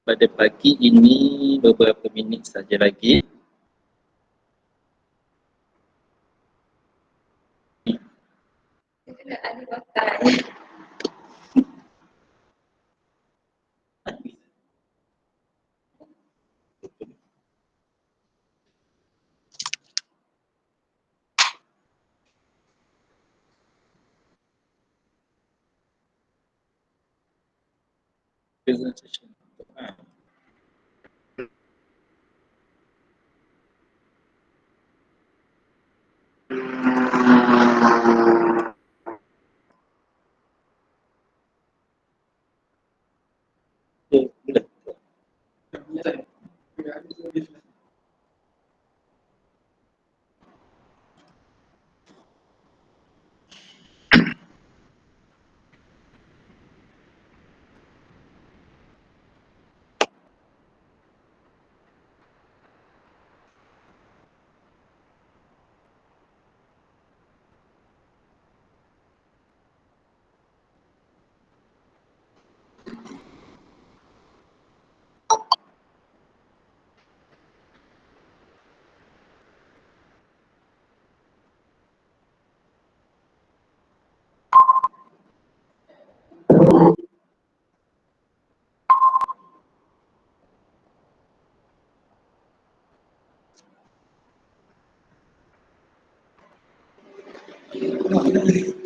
Pada pagi ini beberapa minit saja lagi. Presentation.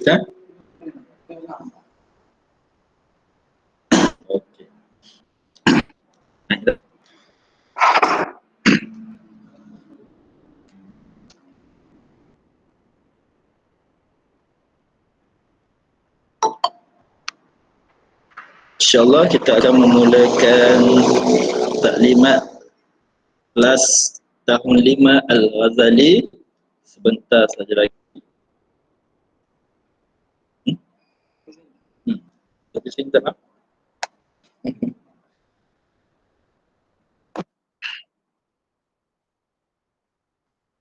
Ya? Okey. InsyaAllah kita akan memulakan taklimat kelas tahun 5 Al-Ghazali sebentar saja lagi. Tapi saya minta maaf.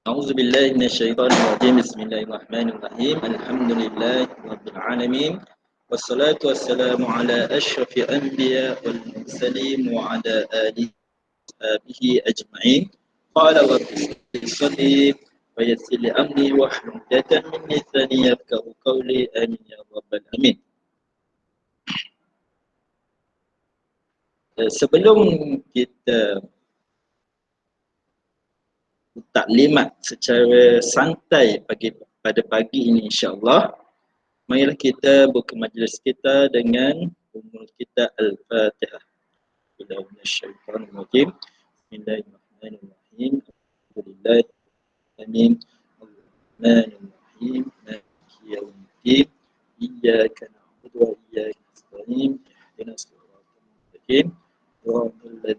A'udzubillahi minasyaitonirrajim. Bismillahirrahmanirrahim. Alhamdulillahirabbil alamin. Wassalatu wassalamu ala asyrafil anbiya wal mursalin wa ala alihi washabihi ajma'in. Qala rabbi shalli wa yassir li amri wahlul 'uqdatam min lisani yafqahu qawli. Amin ya rabbal alamin. Sebelum kita taklimat secara santai pada pagi ini insya-Allah, marilah kita buka majlis kita dengan umul kita Al-Fatihah. Bismillahirrahmanirrahim. Bismillahirrahmanirrahim. Alhamdulillah. Amin. Ar-Rahmanir-Rahim. Maliki yaumiddin. Iyyaka na'budu wa iyyaka nasta'in. Ihdinas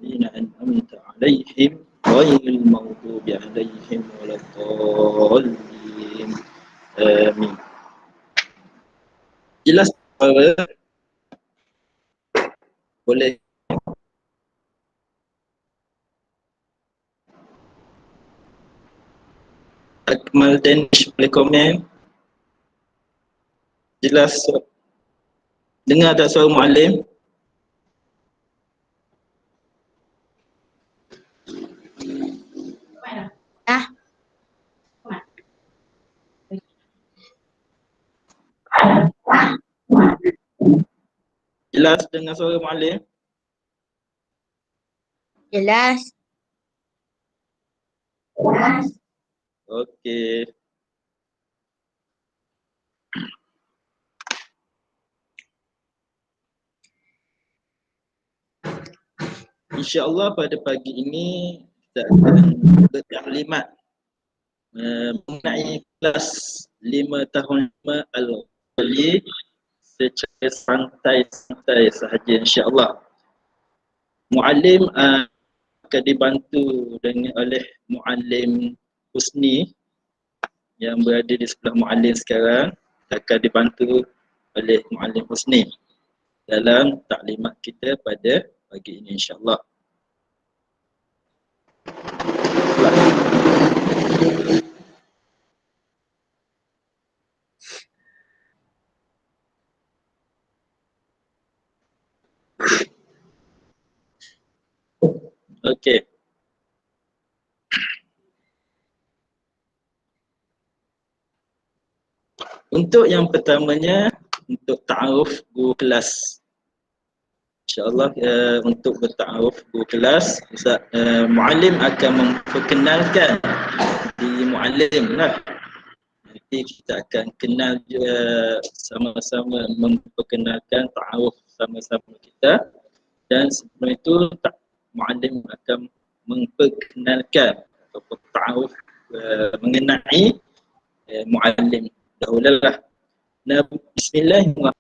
الذين أنعمت عليهم غير المغضوب عليهم ولا الضالين آمين. Jelas suara? Boleh? Akmal Danish boleh komen? Jelas? Dengar tak suara muallim? Jelas dengar suara muallim? Jelas. Okey. InsyaAllah pada pagi ini kita akan bertaklimat mengenai kelas 5 tahun 5 Al-Ghazali secara santai-santai sahaja insyaAllah. Muallim akan dibantu oleh Muallim Husni yang berada di sebelah muallim sekarang, akan dibantu oleh Muallim Husni dalam taklimat kita pada pagi ini insyaAllah. Okey. Untuk yang pertamanya, untuk ta'aruf guru kelas. InsyaAllah untuk berta'aruf guru kelas, muallim akan memperkenalkan di muallim lah. Nanti kita akan kenal sama-sama memperkenalkan ta'aruf sama-sama kita. Dan sebelum itu muallim akan memperkenalkan atau ta'aruf mengenai muallim dahululah. Bismillahirrahmanirrahim.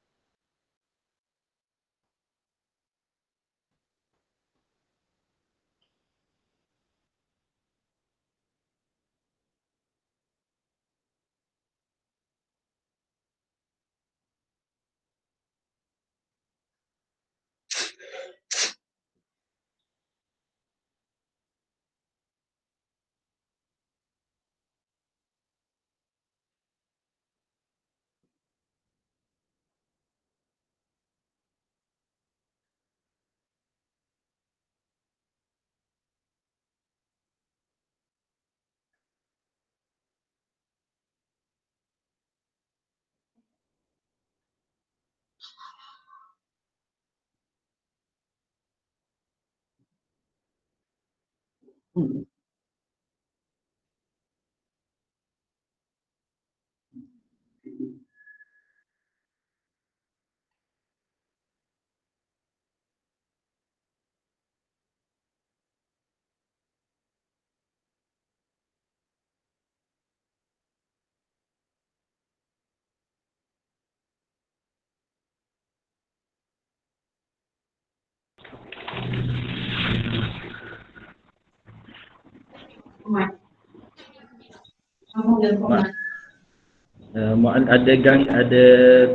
Ada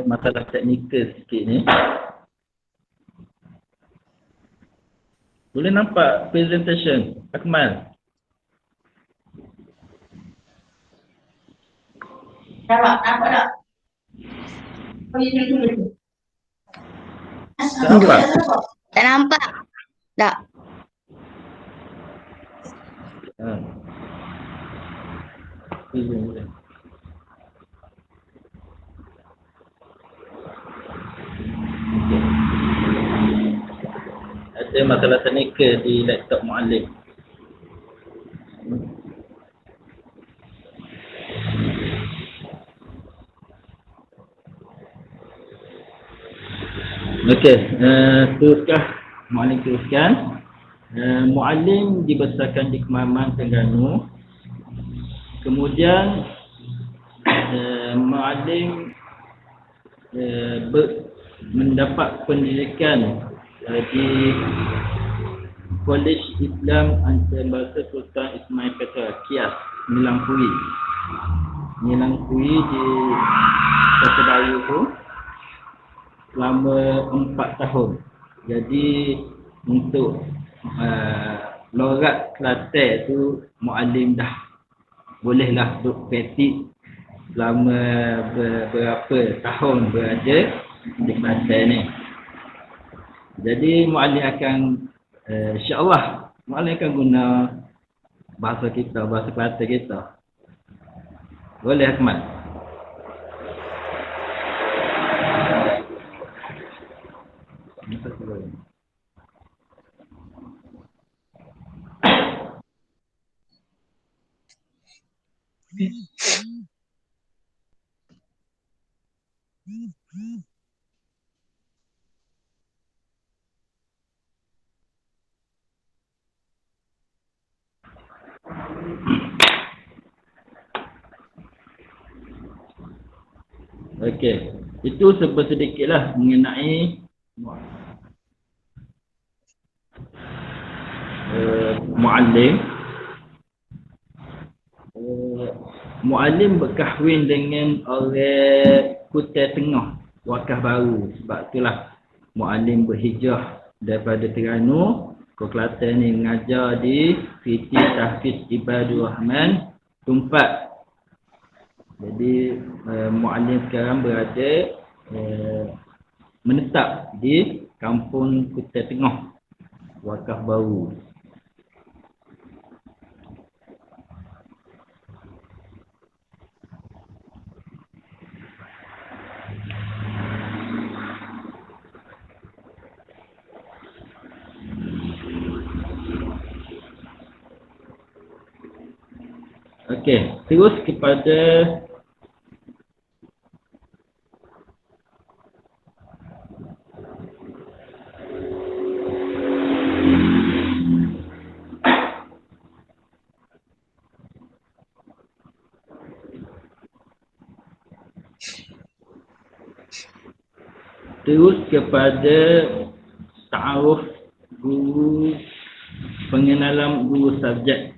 masalah teknikal sikit ni. Boleh nampak presentation Akmal? Nampak tak? Nampak? Tak nampak. Tak. Boleh. Ada masalah teknikal di laptop muallim. Okey, teruskan muallim teruskan. Muallim dibesarkan di Kemaman, Terengganu. Kemudian muallim mendapat pendidikan di College Islam Antarabangsa Sultan Ismail Petra, Kias, Melangkui. Melangkui di Kota Baru tu selama 4 tahun. Jadi untuk lorat Kelantan tu muallim dah bolehlah duk praktik selama beberapa tahun berada di Kelantan ni. Jadi muallim akan insya-Allah muallim akan guna bahasa kita, bahasa Kelantan kita. Boleh Ahmad? Okey, itu sedikitlah mengenai muallim. Muallim berkahwin dengan orang Kutai Tengah, Wakaf Baru. Sebab itulah muallim berhijrah daripada Terengganu ke Kelantan ni mengajar di Siti Tahfiz Ibadur Rahman Tumpat. Jadi muallim sekarang berada menetap di kampung Kutai Tengah, Wakaf Baru. Okey, terus kepada ta'aruf guru, pengenalan guru subjek.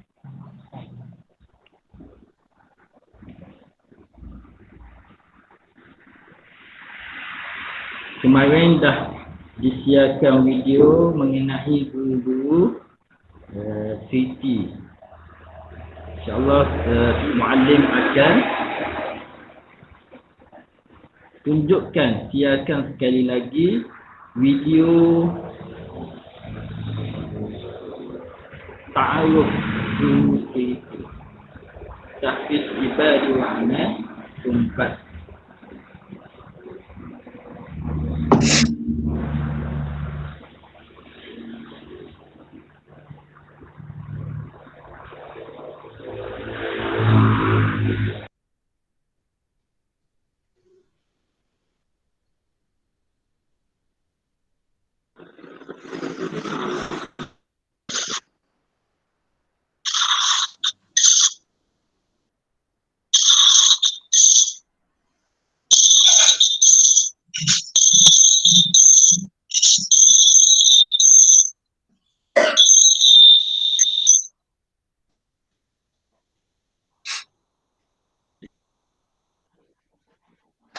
Kemarin dah disiarkan video mengenai guru-guru Siti. InsyaAllah muallim akan tunjukkan, siarkan sekali lagi video ta'aruf guru Siti Tahfiz Ibadur Rahman Tumpat.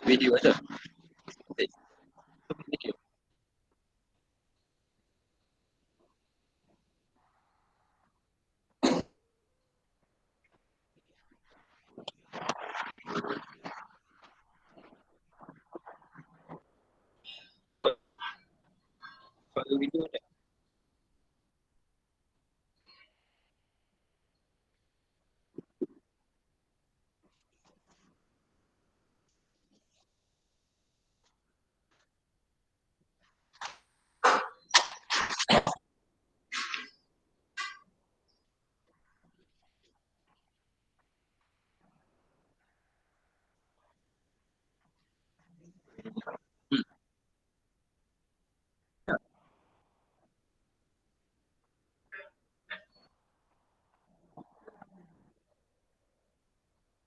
Video ada. Video. Kalau video ada.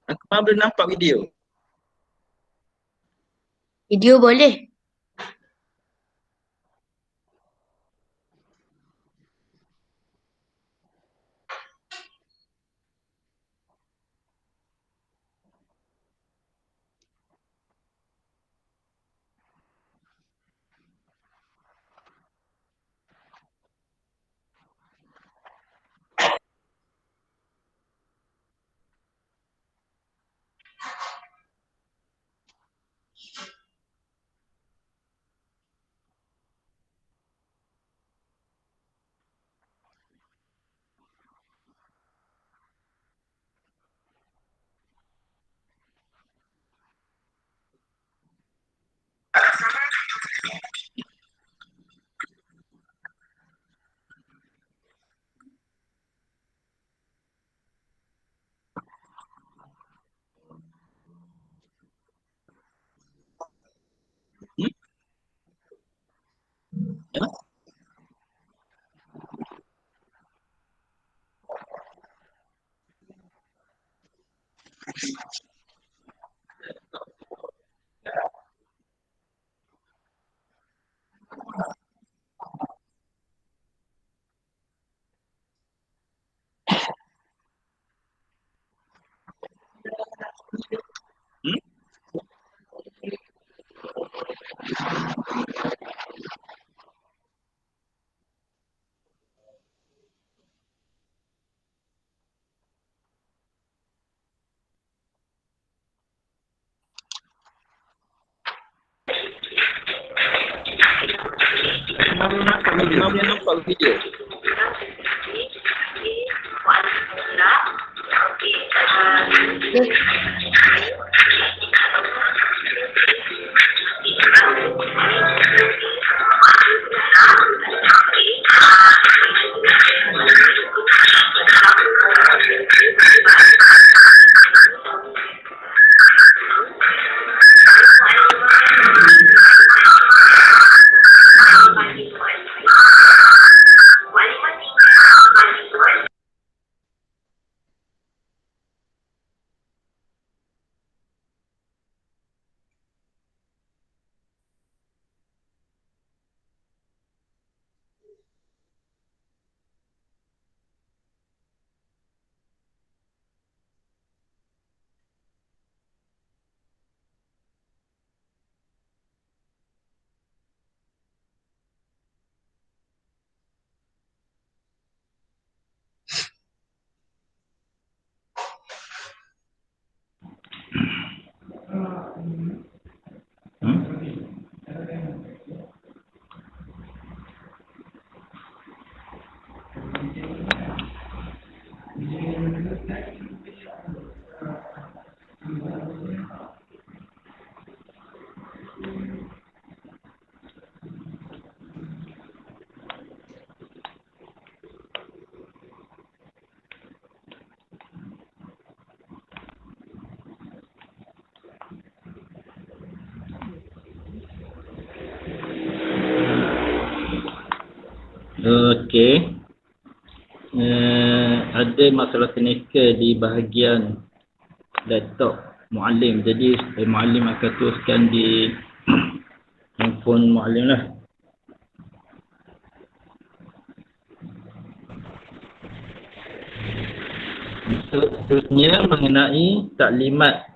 Aku boleh nampak video. Video boleh. Kenapa nampak video? Okey. Ada masalah teknikal di bahagian laptop Muallim. Jadi Muallim akan teruskan di handphone Muallim lah. Seterusnya mengenai taklimat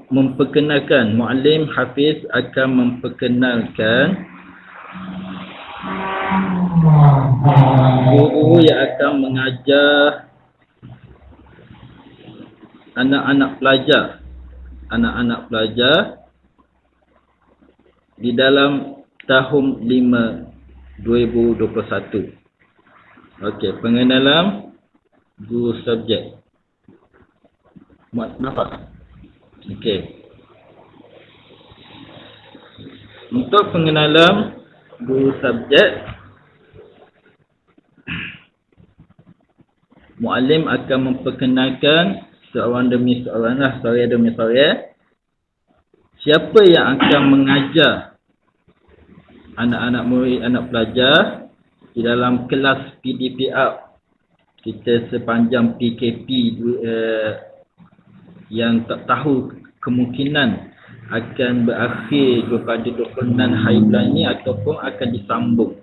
memperkenalkan. Muallim Hafiz akan memperkenalkan guru yang akan mengajar anak-anak pelajar di dalam tahun 5 2021. Okey, pengenalan guru subjek. Muat nampak? Okey. Untuk pengenalan guru subjek, Muallim akan memperkenalkan seorang demi seorang lah, suara demi suara, siapa yang akan mengajar anak-anak murid, anak pelajar di dalam kelas PDPR kita sepanjang PKP yang tak tahu kemungkinan akan berakhir pada 26 hari bulan ini ataupun akan disambung.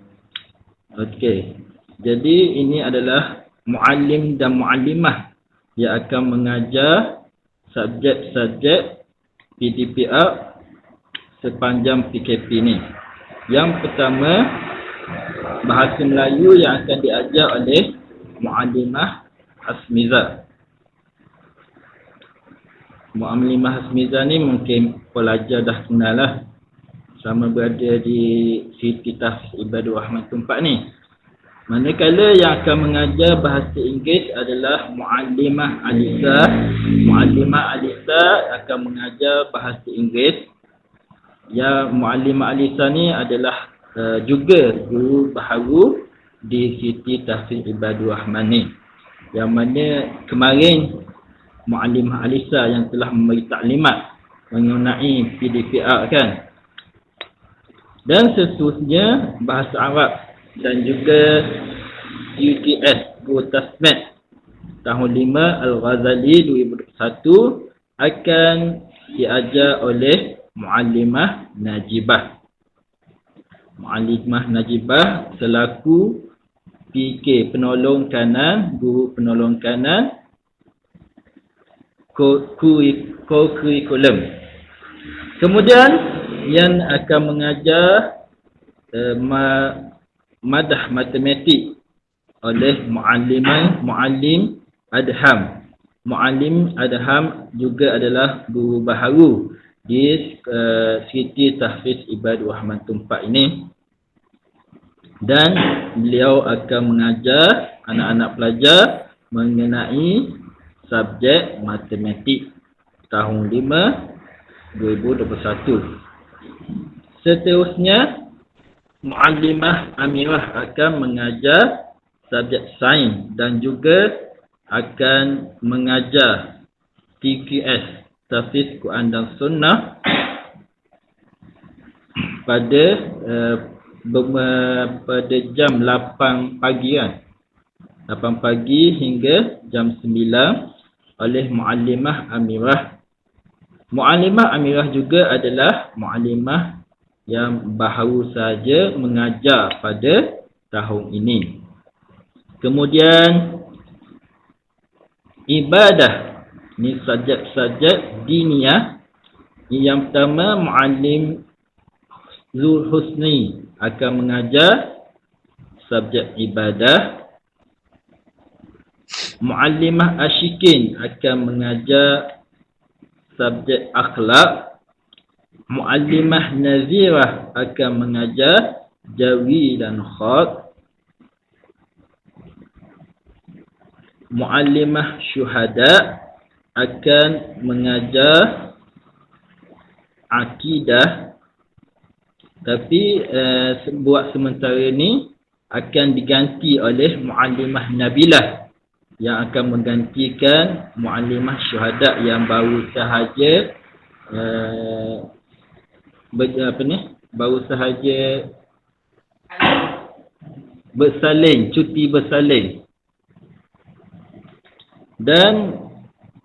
Okey. Jadi ini adalah muallim dan muallimah yang akan mengajar subjek-subjek PDPR sepanjang PKP ni. Yang pertama, bahasa Melayu yang akan diajar oleh Muallimah Hasmizah. Muallimah Hasmizah ni mungkin pelajar dah kenal lah sama berada di Siti Tahfiz Ibadur Rahman Tumpak ni. Manakala yang akan mengajar bahasa Inggeris adalah Muallimah Alisa. Muallimah Alisa akan mengajar bahasa Inggeris. Yang Muallimah Alisa ni adalah juga guru baharu di Siti Tahfiz Ibadur Rahman ni. Yang mana kemarin Muallimah Alisa yang telah memberi taklimat mengenai PDPR kan. Dan seterusnya bahasa Arab dan juga UTS, guru tasmed. tahun 5 Al-Ghazali 2021 akan diajar oleh Muallimah Najibah. Muallimah Najibah selaku PK penolong kanan, guru penolong kanan co-curriculum. Kemudian yang akan mengajar madah matematik oleh Muallim Adham. Muallim Adham juga adalah guru baharu di Siti Tahfiz Ibadur Rahman Tumpak ini, dan beliau akan mengajar anak-anak pelajar mengenai subjek matematik tahun 5 2021. Seterusnya Muallimah Amirah akan mengajar subjek sains dan juga akan mengajar TQS, Tahfiz Quran dan Sunnah, pada jam 8 pagi kan. 8 pagi hingga jam 9 oleh Muallimah Amirah. Muallimah Amirah juga adalah muallimah yang baru saja mengajar pada tahun ini. Kemudian ibadah, ni subjek-subjek diniyah. Yang pertama, Muallim Zulhusni akan mengajar subjek ibadah. Muallimah Ashikin akan mengajar subjek akhlak. Muallimah Nazirah akan mengajar jawi dan khat. Muallimah Syuhada akan mengajar akidah, tapi buat sementara ni akan diganti oleh Muallimah Nabilah yang akan menggantikan Muallimah Syuhada yang baru sahaja bersalin, cuti bersalin. Dan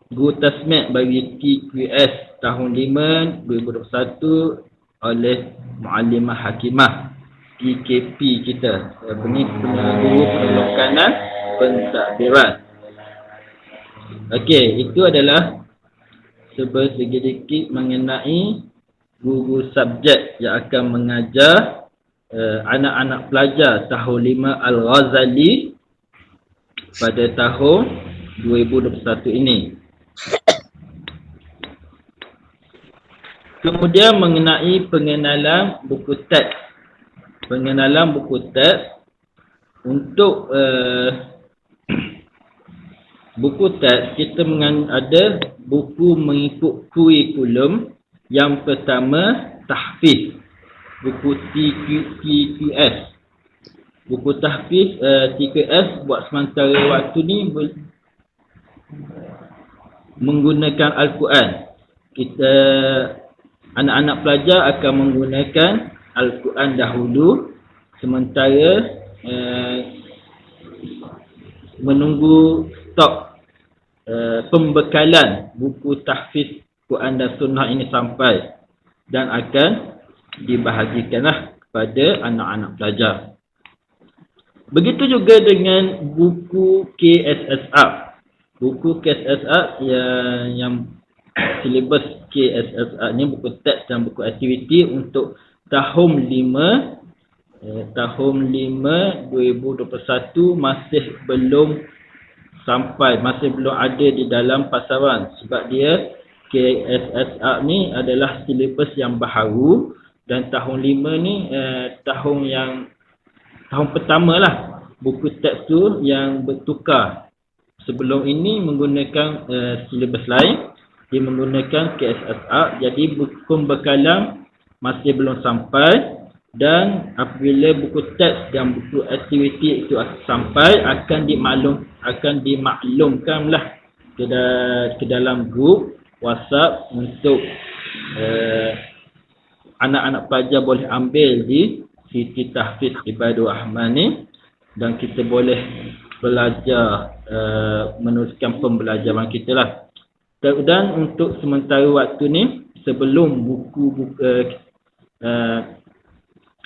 guru tasmid bagi TQS tahun 5 2021 oleh Muallimah Hakimah, PKP kita. Guru penolong kanan pentadbiran. Okey, itu adalah sedikit mengenai guru subjek yang akan mengajar anak-anak pelajar tahun 5 Al-Ghazali pada tahun 2021 ini. Kemudian mengenai pengenalan buku teks. Pengenalan buku teks. Untuk buku teks, kita ada buku mengikut kurikulum. Yang pertama, tahfiz. Buku TQS. Buku tahfiz TQS buat sementara waktu ni menggunakan Al-Quran. Kita anak-anak pelajar akan menggunakan Al-Quran dahulu, sementara menunggu stok pembekalan buku tahfiz Quran dan Sunnah ini sampai dan akan dibahagikanlah kepada anak-anak pelajar. Begitu juga dengan buku KSSR. Buku KSSR yang silibus KSSR ni, buku teks dan buku aktiviti untuk tahun 5 2021 masih belum sampai, masih belum ada di dalam pasaran, sebab dia KSSR ni adalah silibus yang baharu, dan tahun 5 ni tahun pertama lah buku teks tu yang bertukar. Sebelum ini menggunakan silibus lain, dia menggunakan KSSR, jadi buku pembekalan masih belum sampai, dan apabila buku teks dan buku aktiviti itu sampai, akan dimaklumkanlah ke dalam grup WhatsApp untuk anak-anak pelajar boleh ambil di Siti Tahfiz Ibadur Rahman ni, dan kita boleh belajar, meneruskan pembelajaran kita lah. Dan untuk sementara waktu ni, sebelum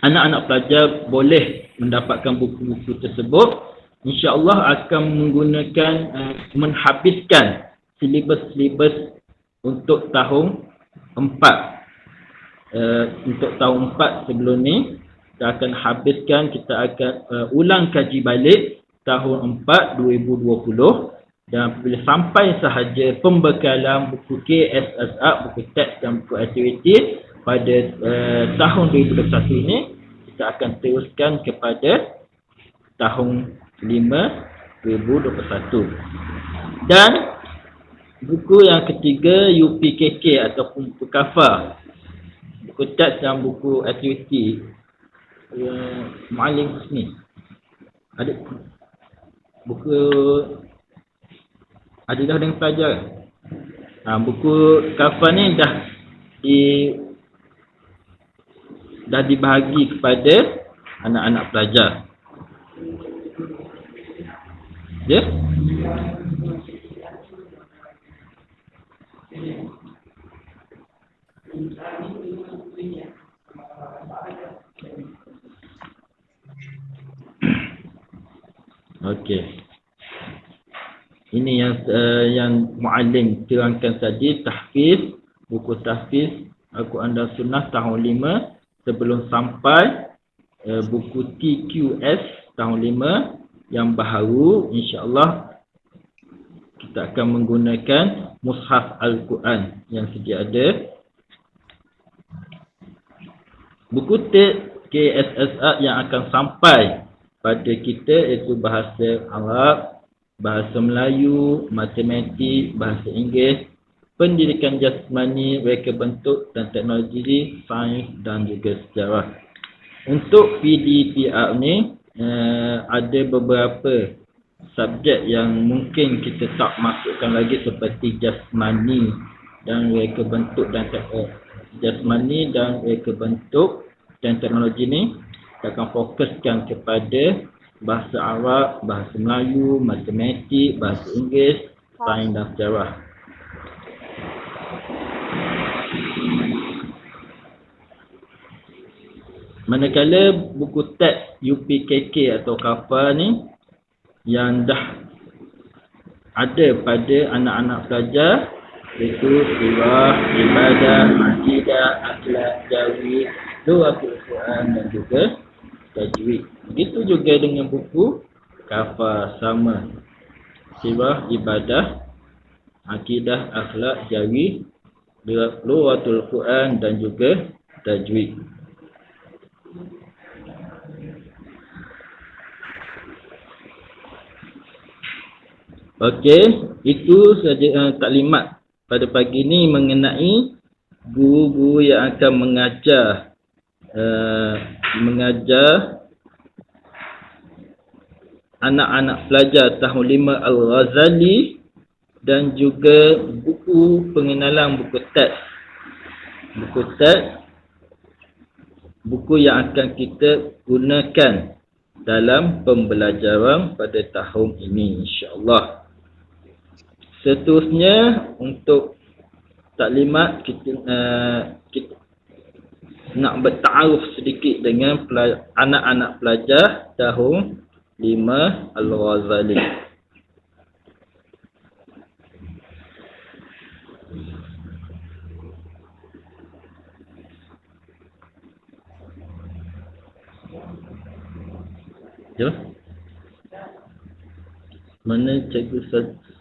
anak-anak pelajar boleh mendapatkan buku-buku tersebut, insya-Allah akan menggunakan menghabiskan silibus-silibus untuk tahun 4. Untuk tahun 4 sebelum ni kita akan habiskan, kita akan ulang kaji balik tahun 4 2020, dan bila sampai sahaja pembekalan buku KSSA, buku teks dan buku aktiviti pada tahun 2021 ini, kita akan teruskan kepada tahun 5 2021. Dan buku yang ketiga UPKK ataupun buku KAFA, buku teks dan buku aktiviti, Muallim Husni ada buku Adilah dengan pelajar. Buku KAFA ni dah dibahagi kepada anak-anak pelajar. Ya? Okey. Ini yang Muallim terangkan tadi, tahfiz, buku tahfiz Al-Quran dan Sunnah tahun 5 sebelum sampai buku TQS tahun 5 yang baharu. InsyaAllah kita akan menggunakan mushaf Al-Quran yang sedia ada. Buku teks KSSA yang akan sampai pada kita iaitu bahasa Arab, bahasa Melayu, matematik, bahasa Inggeris, pendidikan jasmani, reka bentuk dan teknologi, sains dan juga sejarah. Untuk PDPR ni ada beberapa subjek yang mungkin kita tak masukkan lagi seperti jasmani dan reka bentuk dan jasmani dan reka bentuk dan teknologi ni. Kita akan fokuskan kepada bahasa Arab, bahasa Melayu, matematik, bahasa Inggeris, sains dan sejarah. Manakala buku teks UPKK atau KAFA ni yang dah ada pada anak-anak pelajar, iaitu sirah, ibadah, akidah, akhlak, jawid, lughatul Quran dan juga tajwid. Begitu juga dengan buku KAFA, sama. Sirah, ibadah, akidah, akhlak, jawid, lughatul Quran dan juga tajwid. Okey, itu saja taklimat pada pagi ini mengenai guru-guru yang akan mengajar anak-anak pelajar tahun 5 Al-Ghazali dan juga buku pengenalan buku teks. Buku teks, buku yang akan kita gunakan dalam pembelajaran pada tahun ini, insya-Allah. Seterusnya untuk taklimat kita nak bertaaruf sedikit dengan anak-anak pelajar tahun 5 Al-Ghazali. Ya. Mana cikgu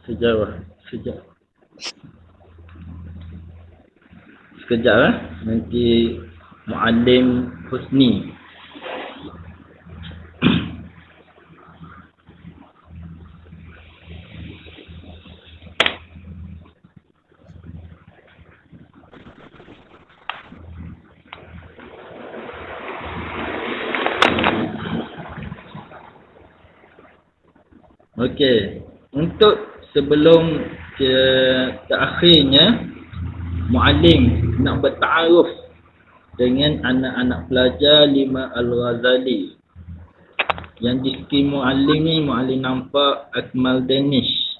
sejarah? Sekejap nanti Muallim Husni. Okey, untuk sebelum ke akhirnya Muallim nak bertaaruf dengan anak-anak pelajar 5 Al-Ghazali. Yang di skrin Muallim ni, Muallim nampak Akmal Danish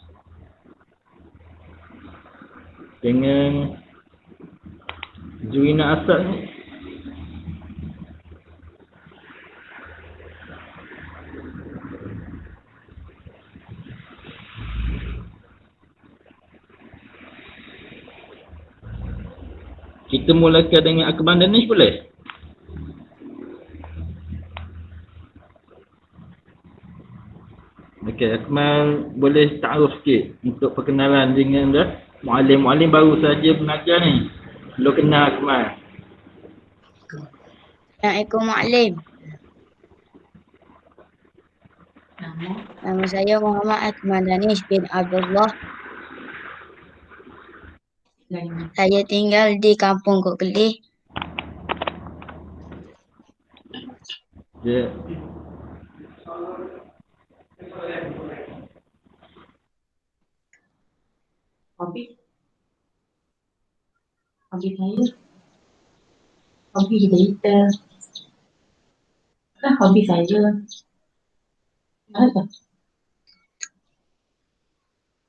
dengan Juina Asad ni. Kita mulakan dengan Akmal Danish boleh? Okey, Akmal boleh ta'aruf sikit untuk perkenalan dengan Muallim. Muallim baru saja mengajar ni. Belum kenal Akmal. Assalamualaikum Muallim. Nama saya Muhammad Akmal Danish bin Abdullah. Saya tinggal di Kampung Kok Kelih. Ya. Hobi saya hobi cerita. Hobi saya apa?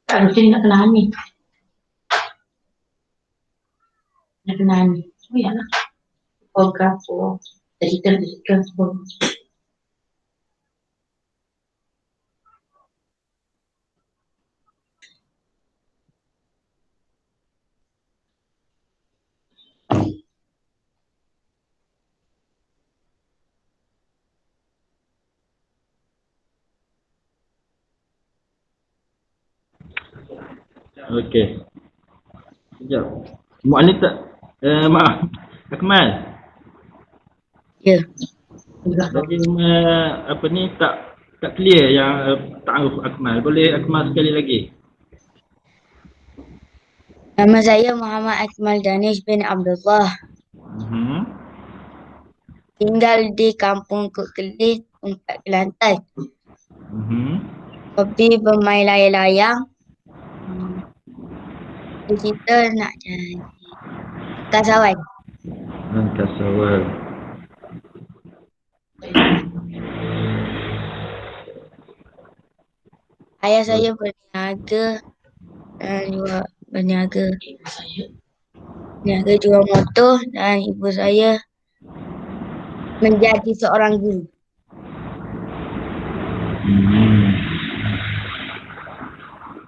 Tak rutin nak kenal ni. Nak kenal ni. Oh ya lah. Fotografer. Digital semua. Okey. Sekejap. Muallim tak maaf. Akmal. Ya. Jadi apa ni tak clear yang ta'aruf Akmal. Boleh Akmal sekali lagi? Nama saya Muhammad Akmal Danish bin Abdullah. Tinggal di Kampung Kok Kelih, tempat Kelantan. Hobi bermain layang-layang. Kita nak jadi angkasawan. Angkasawan. Ayah saya berniaga dan juga berniaga jual motor, dan ibu saya menjadi seorang guru.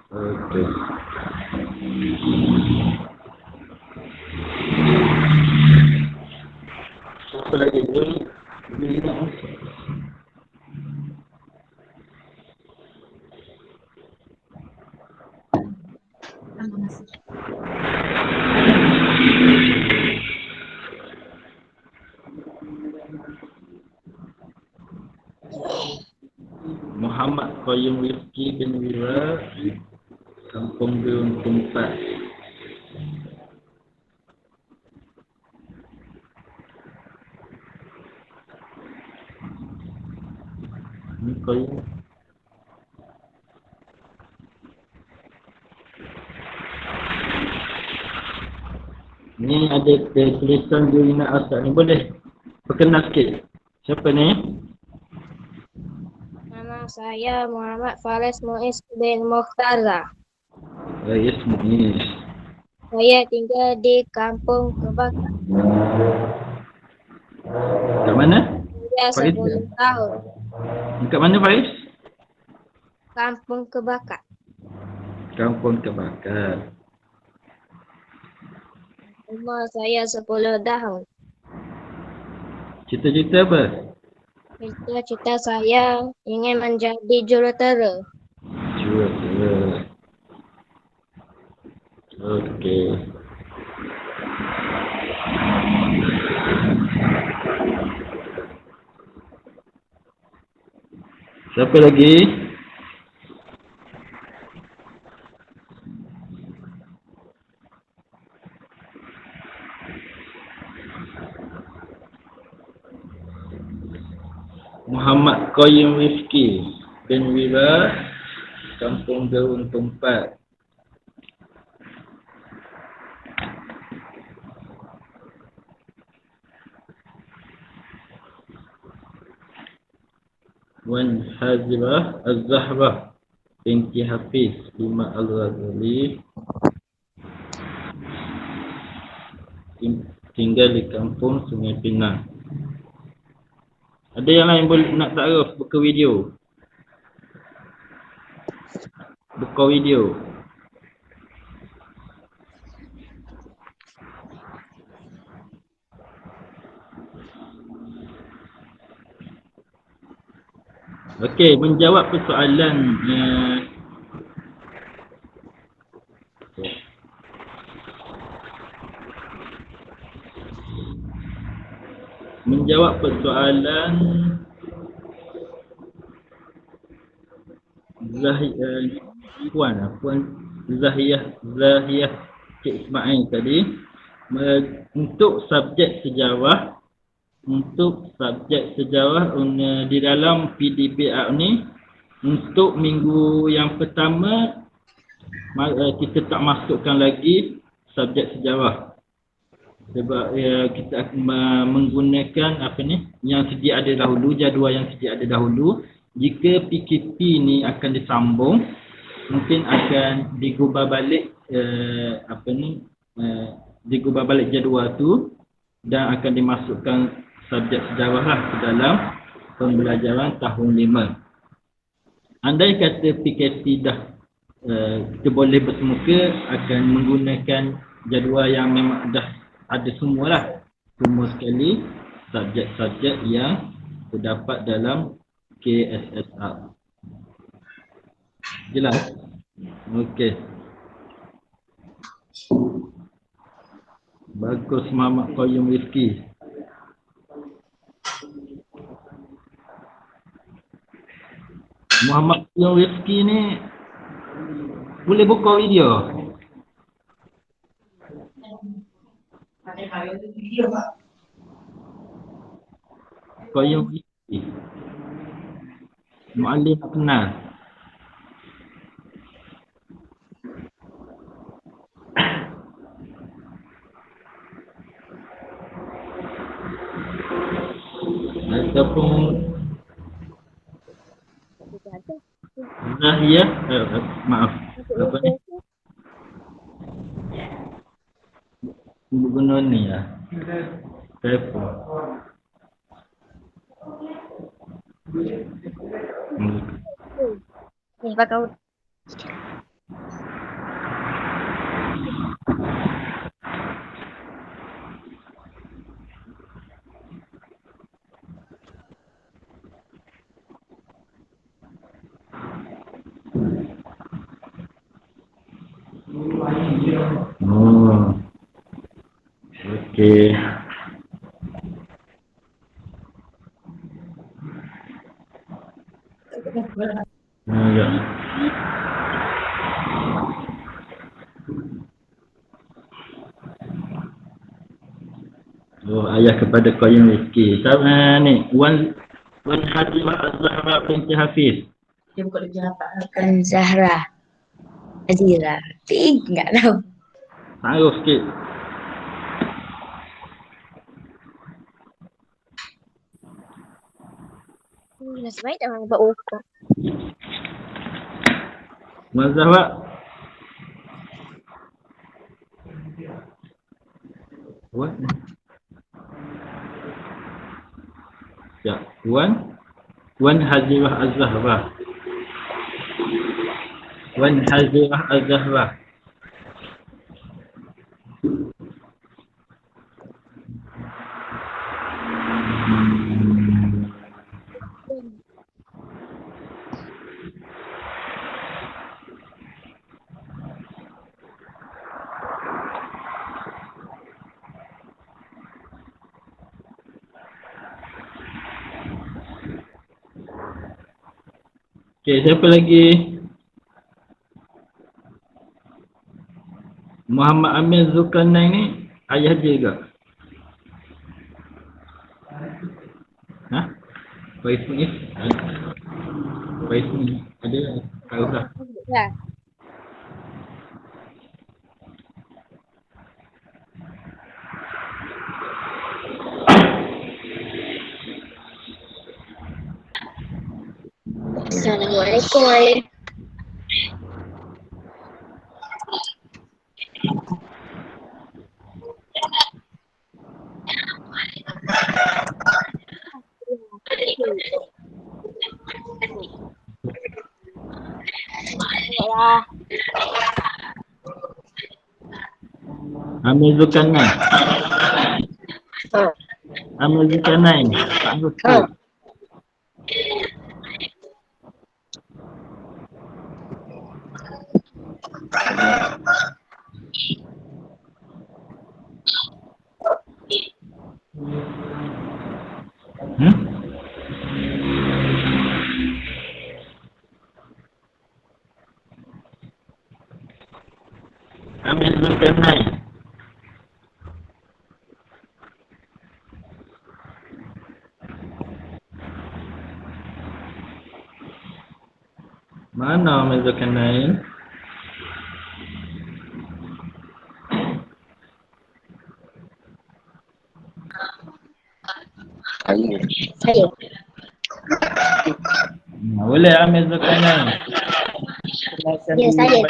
Okey. Apa lagi ni? Muhammad Qayyum Rifki bin Wira, Kampung Gerung Tempat. Ni Qayyum. Ni ada tulisan Juina Asad ni, boleh perkenal sikit. Siapa ni? Nama saya Muhammad Faris Muiz bin Mukhtaza. Rais Muiz. Saya tinggal di Kampung Kebakar. Kat mana? Saya Faiz 10 tahun. Dekat mana Faiz? Kampung Kebakar. Kampung Kebakar. Umur saya 10 tahun. Cita-cita apa? Cita-cita saya ingin menjadi jurutera. Jurutera. Okey. Siapa lagi? Muhammad Qayyum Rifki bin Wira, Kampung Gerung Tempat. Wan Hazirah Az-Zahrah binti Hafiz Lima Al-Ghazali tinggal di kampung Sungai Pinang. Ada yang lain boleh nak takruf buka video? Buka video. Okey, menjawab persoalan menjawab persoalan Puan Zahiyah Cik Ismail tadi, untuk subjek sejarah di dalam PDPR ni, untuk minggu yang pertama kita tak masukkan lagi subjek sejarah sebab kita akan menggunakan yang sedia ada dahulu, jadual yang sedia ada dahulu. Jika PKP ni akan disambung, mungkin akan digubah balik digubah balik jadual tu dan akan dimasukkan subjek sejarah lah ke dalam pembelajaran tahun 5. Andai kata PKP dah kita boleh bersemuka, akan menggunakan jadual yang memang dah ada semualah, semua sekali subjek-subjek yang terdapat dalam KSSR. Jelas? Okey. Bagus Muhammad Qayyum Rizki. Muhammad Qayyum Rizki ni boleh buka video. Qayyum Rizki. Muallim tak kenal. Ataupun Zahiyah, maaf, apa ni? Guna ni lah. Telefon. Ni pakai Oh. Okey. Ya. Oh, ayah kepada Qayyum Rizki. Ni, Wan Hazirah Az-Zahra binti Hafiz. Dia buka dia rapat. Wan Zahra Azira. Enggak tahu. Taruh sikit. Nasib baik tak nampak ukur. Wan Zahra. What? Ya, Wan Hazirah Az-Zahra. Wan Hazirah Az-Zahra. Okey, siapa lagi? Muhammad Amir Zulkarnain ni ayah dia ke? Ha? Faiz Muiz? Faiz Muiz ada tahu dah. Ya. Assalamualaikum warahmatullahi wabarakatuh. Amil Zulkarnain. Amil Zulkarnain. Tak ngerti. Amil Zulkarnain. Mana Amil Zulkarnain? Saya. Boleh Amil Zulkarnain. Ya, saya.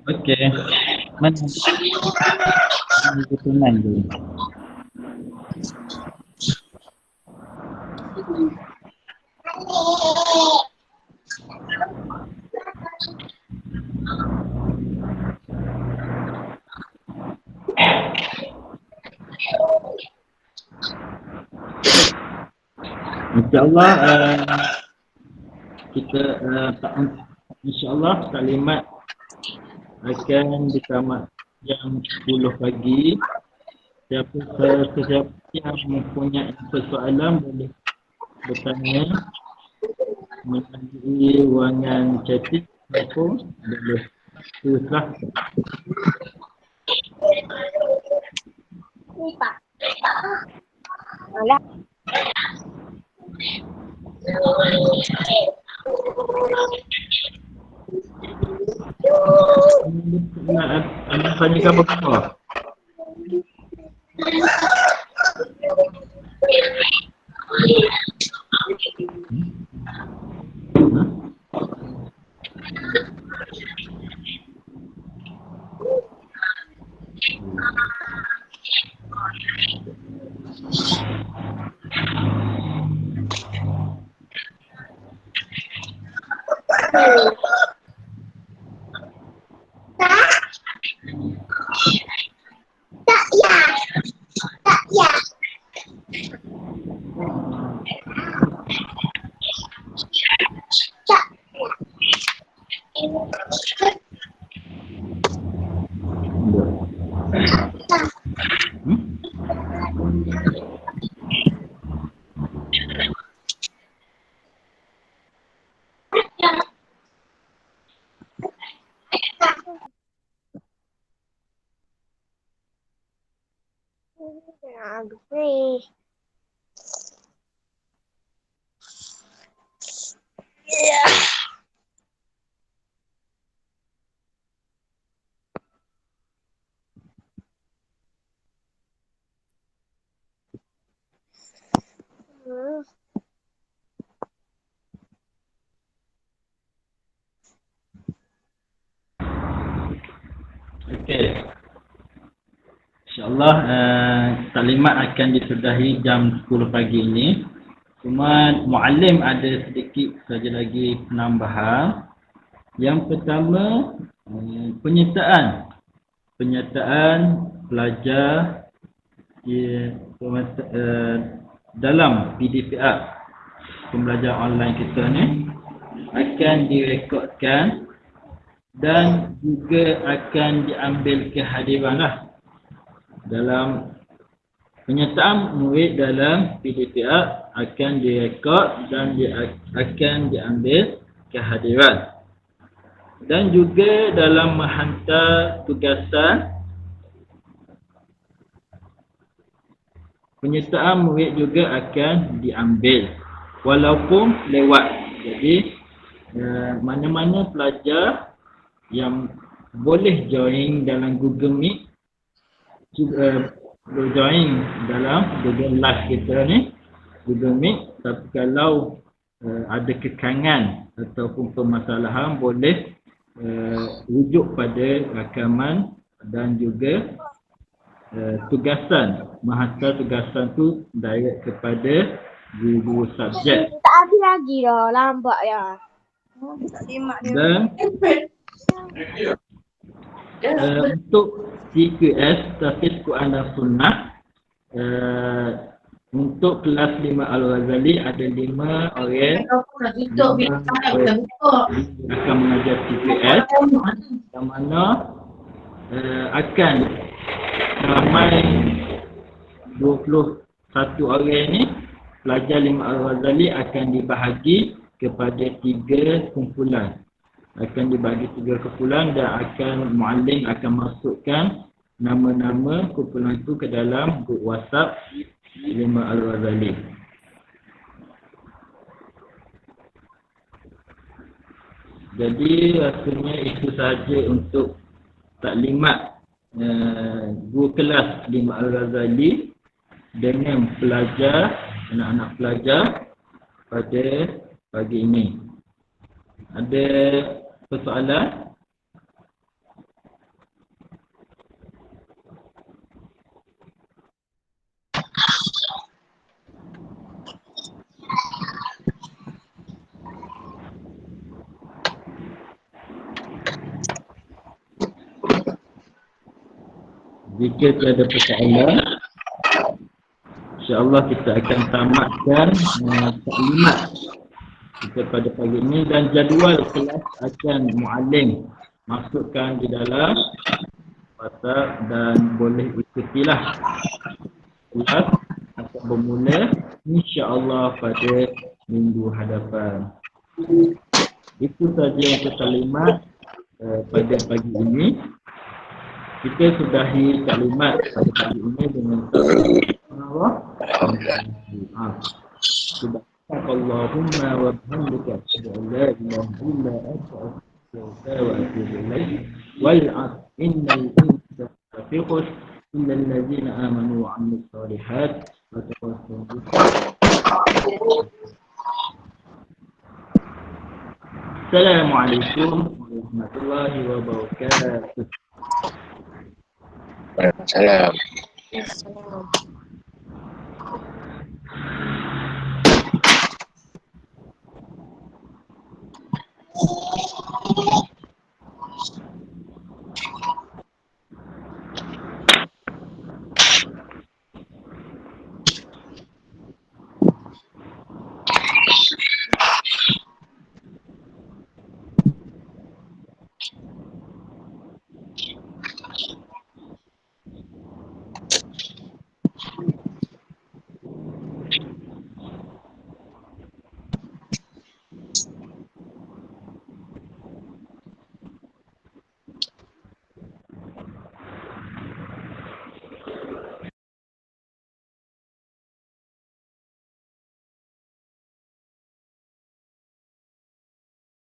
Okey. Mana? Amil Zulkarnain dulu. InsyaAllah kita insyaAllah kalimat akan ditamat jam 10 pagi. Sesiapa yang mempunyai persoalan boleh bertanya melalui ruangan chatting ataupun boleh teruslah. Alah. Anda tanyakan apa? Agree. Yeah. InsyaAllah taklimat akan disudahi jam 10 pagi ini. Cuma muallim ada sedikit saja lagi penambahan. Yang pertama, penyertaan pelajar dalam PDPR, pembelajaran online kita ni akan direkodkan dan juga akan diambil kehadiran lah dalam penyertaan murid dalam PDPR akan direkod dan akan diambil kehadiran. Dan juga dalam menghantar tugasan, penyertaan murid juga akan diambil walaupun lewat. Jadi mana-mana pelajar yang boleh join dalam Google Meet, join dalam Google Live kita ni, Google Meet. Tapi kalau ada kekangan ataupun permasalahan, boleh rujuk pada rakaman dan juga tugasan, menghantar tugasan tu direct kepada guru subjek. Tak habis lagi dah, lambat ya. Dan untuk CQS, Tahfiz Quran dan Sunnah, untuk kelas 5 Al-Ghazali ada 5 orang akan mengajar CQS, yang mana akan ramai 21 orang ni pelajar 5 Al-Ghazali akan dibahagi kepada 3 kumpulan. Akan dibagi 3 kumpulan dan muallim akan masukkan nama-nama kumpulan itu ke dalam grup WhatsApp 5 Al-Ghazali. Jadi rasanya itu sahaja untuk taklimat guru kelas 5 Al-Ghazali dengan pelajar, anak-anak pelajar pada pagi ini. Ada persoalan? Jika tiada persoalan, insya-Allah kita akan tamatkan taklimat kita pada pagi ini, dan jadual kelas akan muallim masukkan di dalam WhatsApp dan boleh ikutilah. Kelas akan bermula insya-Allah pada minggu hadapan. Itu saja untuk taklimat pada pagi ini. Kita sudahi taklimat pada pagi ini dengan Allah. Subhanallahumma wa bihamdika asyhadu an la ilaha illa anta astaghfiruka wa atubu ilaik. Wal 'asr innal insana lafi khusr illa allazina amanu wa 'amilus shalihat wa tawassaw bis sabr. Assalamualaikum warahmatullahi wabarakatuh. Waalaikumsalam.